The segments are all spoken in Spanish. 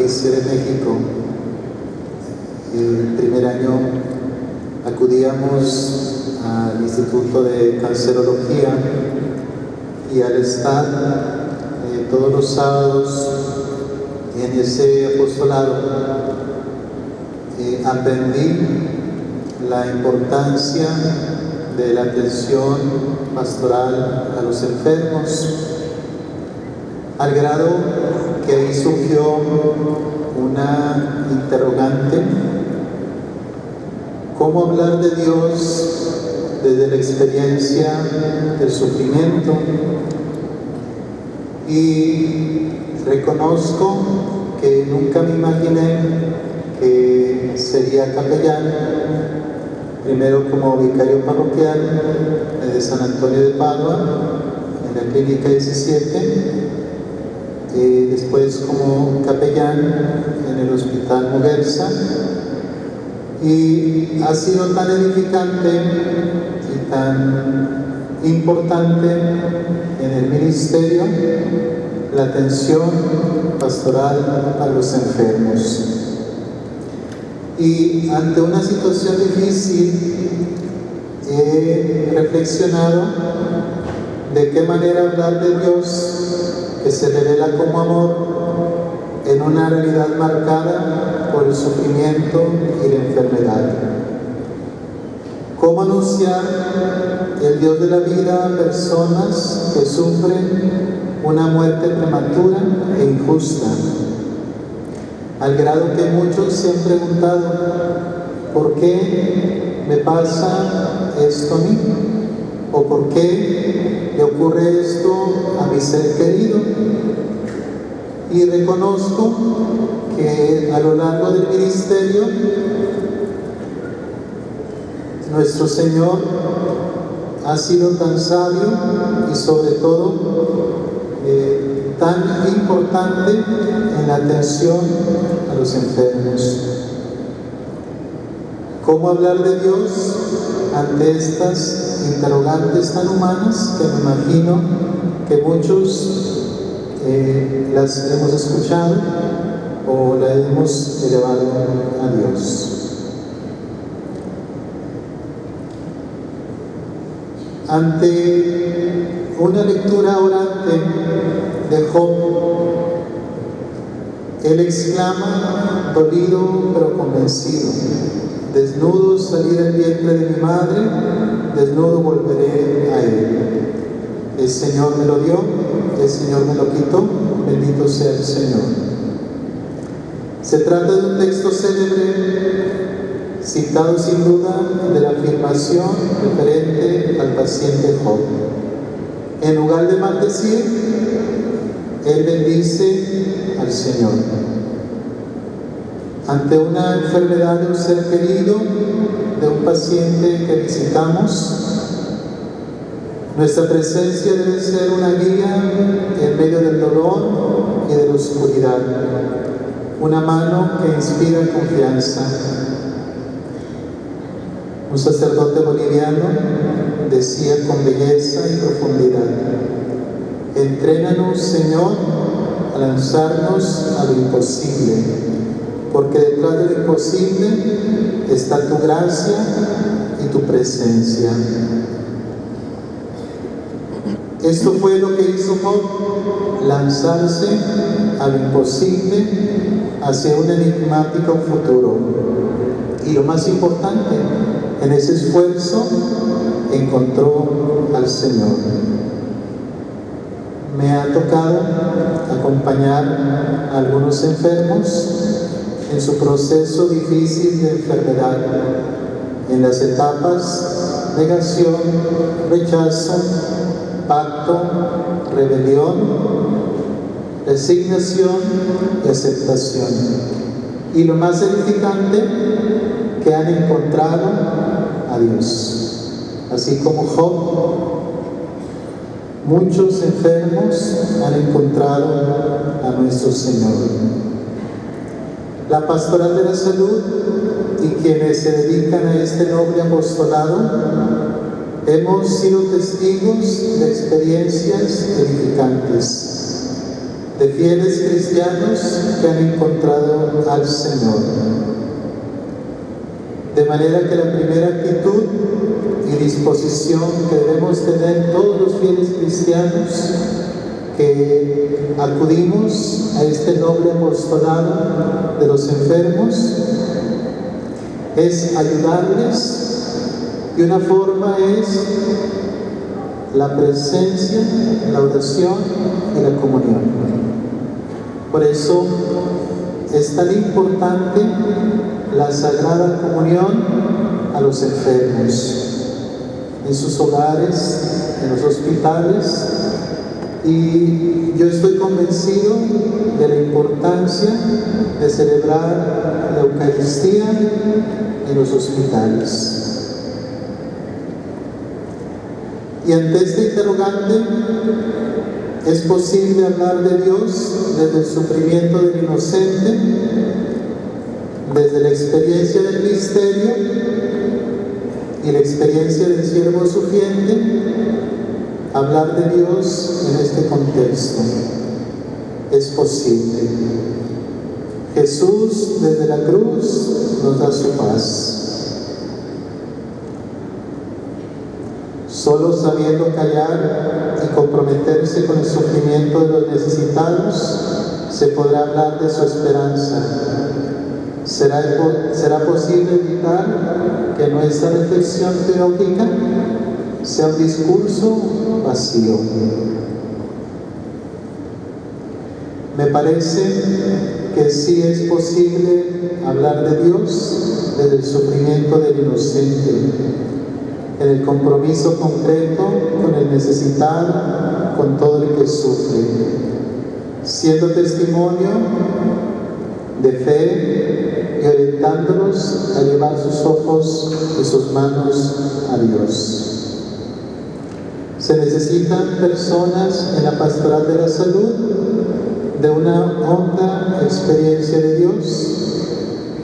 provincia de México. El primer año acudíamos al Instituto de Cancerología y al estar todos los sábados en ese apostolado aprendí la importancia de la atención pastoral a los enfermos, al grado que ahí surgió una interrogante: ¿cómo hablar de Dios desde la experiencia del sufrimiento? Y reconozco que nunca me imaginé que sería capellán, primero como vicario parroquial de San Antonio de Padua, en la Clínica 17, después como capellán en el Hospital Muguerza, y ha sido tan edificante y tan importante en el ministerio la atención pastoral a los enfermos. Y ante una situación difícil he reflexionado de qué manera hablar de Dios, que se revela como amor en una realidad marcada por el sufrimiento y la enfermedad. ¿Cómo anunciar el Dios de la vida a personas que sufren una muerte prematura e injusta? Al grado que muchos se han preguntado: ¿por qué me pasa esto a mí? ¿O por qué le ocurre esto a mi ser querido? Y reconozco que a lo largo del ministerio nuestro Señor ha sido tan sabio y sobre todo tan importante en la atención a los enfermos. ¿Cómo hablar de Dios ante estas interrogantes tan humanas que me imagino que muchos las hemos escuchado o las hemos elevado a Dios? Ante una lectura orante de Job, él exclama, dolido pero convencido: desnudo salí del vientre de mi madre, desnudo volveré a él. El Señor me lo dio, el Señor me lo quitó, bendito sea el Señor. Se trata de un texto célebre, citado sin duda de la afirmación referente al paciente Job. En lugar de maldecir, él bendice al Señor. Ante una enfermedad de un ser querido, de un paciente que visitamos, nuestra presencia debe ser una guía en medio del dolor y de la oscuridad, una mano que inspira confianza. Un sacerdote boliviano decía con belleza y profundidad: entrénanos, Señor, a lanzarnos a lo imposible, porque detrás de lo imposible está tu gracia y tu presencia. Esto fue lo que hizo Job, lanzarse a lo imposible hacia un enigmático futuro. Y lo más importante, en ese esfuerzo encontró al Señor. Me ha tocado acompañar a algunos enfermos en su proceso difícil de enfermedad, en las etapas negación, rechazo, pacto, rebelión, resignación y aceptación. Y lo más edificante, que han encontrado a Dios. Así como Job, muchos enfermos han encontrado a nuestro Señor. La Pastoral de la Salud y quienes se dedican a este noble apostolado hemos sido testigos de experiencias edificantes. de fieles cristianos que han encontrado al Señor. De manera que la primera actitud y disposición que debemos tener todos los fieles cristianos que acudimos a este noble apostolado de los enfermos es ayudarles, y una forma es la presencia, la oración y la comunión. Por eso es tan importante la Sagrada Comunión a los enfermos, en sus hogares, en los hospitales, y yo estoy convencido de la importancia de celebrar la Eucaristía en los hospitales. Y ante este interrogante, ¿es posible hablar de Dios desde el sufrimiento del inocente, desde la experiencia del misterio y la experiencia del siervo sufriente? Hablar de Dios en este contexto es posible. Jesús desde la cruz nos da su paz. Solo sabiendo callar y comprometerse con el sufrimiento de los necesitados, se podrá hablar de su esperanza. ¿Será posible evitar que nuestra reflexión teológica sea un discurso vacío? Me parece que sí es posible hablar de Dios desde el sufrimiento del inocente, en el compromiso concreto con el necesitado, con todo el que sufre, siendo testimonio de fe y orientándolos a llevar sus ojos y sus manos a Dios. Se necesitan personas en la pastoral de la salud de una honda experiencia de Dios,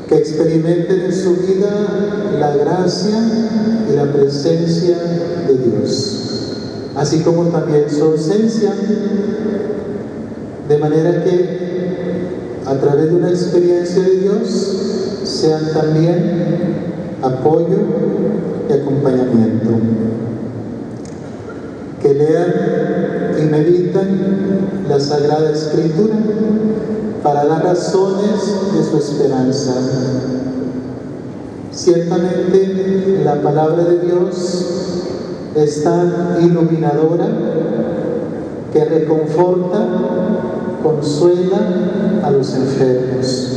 que experimenten en su vida la gracia y la presencia de Dios, así como también su ausencia, de manera que a través de una experiencia de Dios sean también apoyo y acompañamiento. Que lean y meditan la Sagrada Escritura para dar razones de su esperanza. Ciertamente la palabra de Dios es tan iluminadora que reconforta, consuela a los enfermos.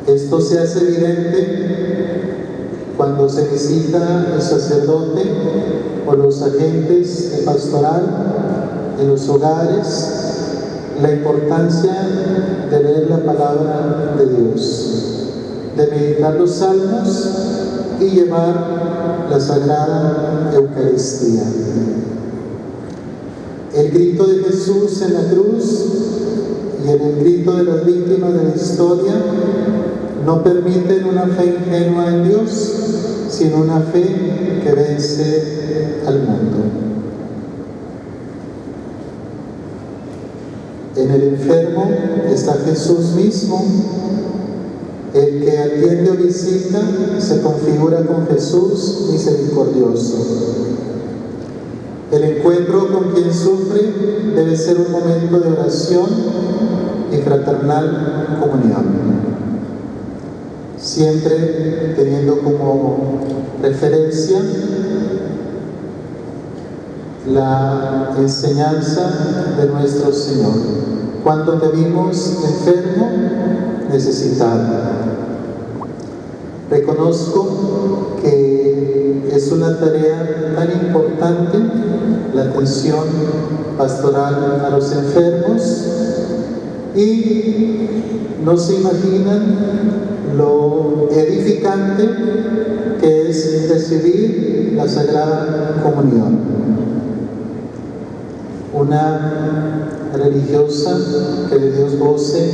Esto se hace evidente cuando se visita el sacerdote o los agentes de pastoral en los hogares, la importancia de leer la palabra de Dios, de meditar los salmos y llevar la Sagrada Eucaristía. El grito de Jesús en la cruz y el grito de las víctimas de la historia no permiten una fe ingenua en Dios, sino una fe que vence al mundo. En el enfermo está Jesús mismo. El que atiende o visita se configura con Jesús misericordioso. El encuentro con quien sufre debe ser un momento de oración y fraternal comunión, siempre teniendo como referencia la enseñanza de nuestro Señor. Cuando te vimos enfermo, necesitado. Reconozco que es una tarea tan importante la atención pastoral a los enfermos, y no se imaginan lo edificante que es recibir la Sagrada Comunión. Una religiosa que de Dios goce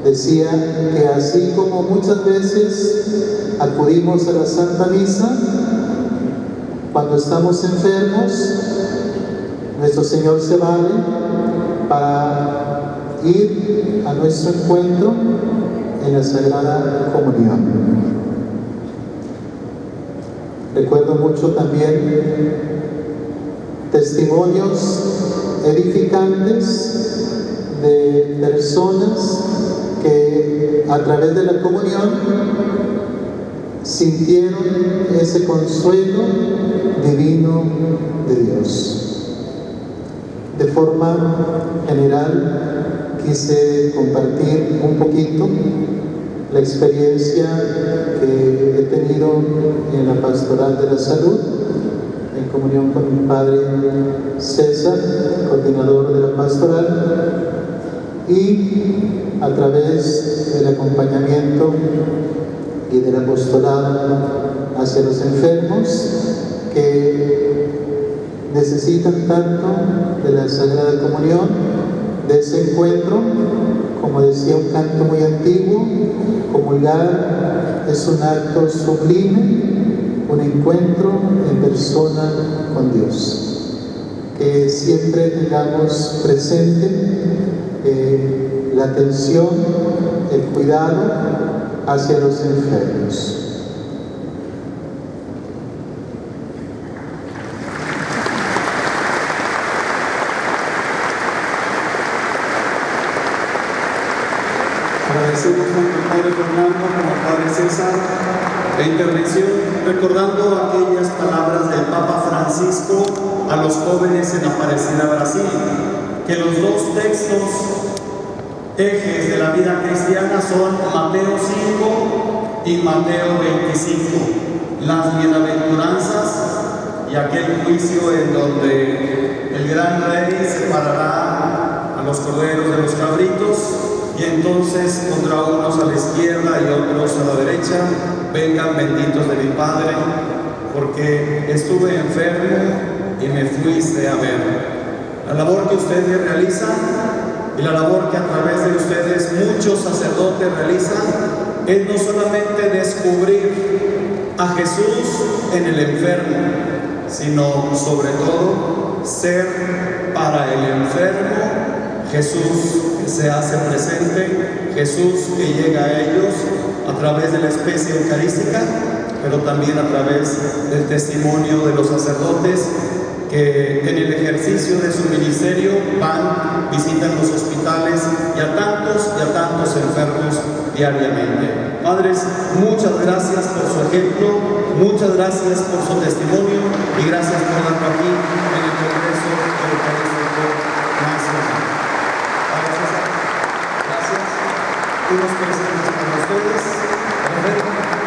decía que así como muchas veces acudimos a la Santa Misa cuando estamos enfermos, nuestro Señor se vale para ir a nuestro encuentro en la Sagrada Comunión. Recuerdo mucho también testimonios edificantes de personas que a través de la comunión sintieron ese consuelo divino de Dios. De forma general, quise compartir un poquito la experiencia que he tenido en la Pastoral de la Salud, en comunión con mi padre César, coordinador de la pastoral, y a través del acompañamiento y del apostolado hacia los enfermos que necesitan tanto de la Sagrada Comunión, de ese encuentro. Como decía un canto muy antiguo, comulgar es un acto sublime, un encuentro en persona con Dios. Que siempre tengamos presente la atención, el cuidado hacia los enfermos. Agradecemos tanto al Padre Fernando como al Padre César la intervención, recordando aquellas palabras del Papa Francisco a los jóvenes en Aparecida, Brasil, que los dos textos ejes de la vida cristiana son Mateo 5 y Mateo 25, las bienaventuranzas y aquel juicio en donde el gran rey separará a los corderos de los cabritos, y entonces pondrá unos a la izquierda y otros a la derecha. Vengan benditos de mi Padre, porque estuve enfermo y me fuiste a ver. La labor que ustedes realizan y la labor que a través de ustedes muchos sacerdotes realizan es no solamente descubrir a Jesús en el enfermo, sino sobre todo ser para el enfermo Jesús que se hace presente, Jesús que llega a ellos a través de la especie eucarística, pero también a través del testimonio de los sacerdotes que en el ejercicio de su ministerio van, visitan los hospitales y a tantos enfermos diariamente. Padres, muchas gracias por su ejemplo, muchas gracias por su testimonio y gracias por darlo aquí en el Congreso Eucarístico Nacional. Gracias. Unos presentes para ustedes.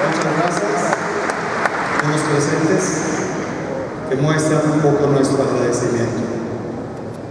Muchas gracias. Unos presentes que muestran un poco nuestro agradecimiento.